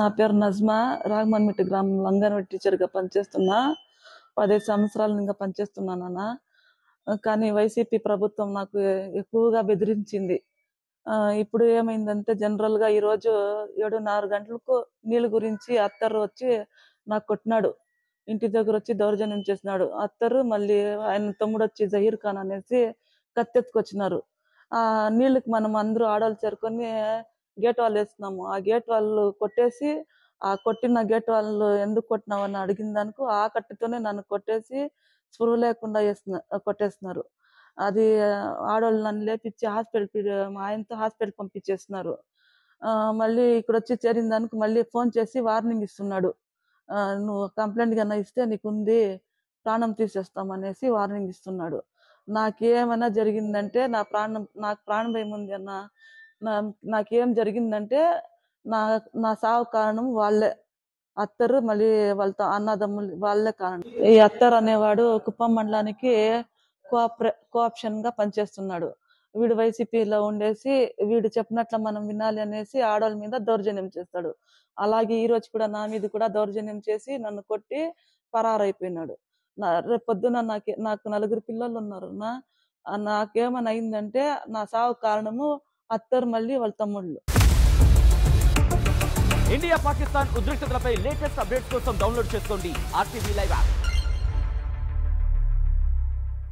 నా పేరు నజ్మా. రాగమన్మిట్టి గ్రామంలో అంగన్వాడీ టీచర్గా పనిచేస్తున్నా. 15 సంవత్సరాలు ఇంకా పనిచేస్తున్నానన్నా. కానీ వైసీపీ ప్రభుత్వం నాకు ఎక్కువగా బెదిరించింది. ఇప్పుడు ఏమైందంటే జనరల్గా ఈరోజు 7:30 గంటలకు నీళ్ళ గురించి అత్తరు వచ్చి నాకు కొట్టినాడు. ఇంటి దగ్గర వచ్చి దౌర్జన్యం చేసినాడు. అత్తరు మళ్ళీ ఆయన తమ్ముడు వచ్చి జహీర్ ఖాన్ అనేసి కత్తెత్తుకొచ్చినారు. నీళ్ళకి మనం అందరూ ఆడవాళ్ళు చేరుకొని గేట్ వాళ్ళు వేస్తున్నాము. ఆ గేట్ వాళ్ళు కొట్టేసి, ఆ కొట్టిన గేట్ వాళ్ళు ఎందుకు కొట్టినావు అని అడిగిన దానికి ఆ కట్టెతోనే నన్ను కొట్టేసి స్పృహ లేకుండా కొట్టేస్తున్నారు. అది ఆడవాళ్ళు నన్ను లేపించి మా ఆయనతో హాస్పిటల్ పంపించేస్తున్నారు. మళ్ళీ ఇక్కడ వచ్చి చేరిన దానికి మళ్ళీ ఫోన్ చేసి వార్నింగ్ ఇస్తున్నాడు. నువ్వు కంప్లైంట్ కన్నా ఇస్తే నీకుంది, ప్రాణం తీసేస్తామనేసి వార్నింగ్ ఇస్తున్నాడు. నాకేమైనా జరిగిందంటే నాకు ప్రాణం భయం ఉంది అన్న. నాకేం జరిగిందంటే నా సావు కారణం వాళ్ళే. అత్తరు మళ్ళీ వాళ్ళతో అన్నదమ్ములు వాళ్ళే కారణం. ఈ అత్తరు అనేవాడు కుప్పం మండలానికి కోఆప్షన్ గా పనిచేస్తున్నాడు. వీడు వైసీపీలో ఉండేసి వీడు చెప్పినట్లు మనం వినాలి అనేసి ఆడవాళ్ళ మీద దౌర్జన్యం చేస్తాడు. అలాగే ఈ రోజు కూడా నా మీద కూడా దౌర్జన్యం చేసి నన్ను కొట్టి పరారైపోయినాడు. రేపు పొద్దున నాకు 4 పిల్లలు ఉన్నారు. నాకేమని అయిందంటే నా సావు కారణము అత్తరు మళ్ళీ వాళ్ళ తమ్ముళ్ళు. ఇండియా పాకిస్తాన్ ఉద్రిక్తతలపై లేటెస్ట్ అప్డేట్స్ కోసం డౌన్లోడ్ చేసుకోండి RTV లైవ్ యాప్.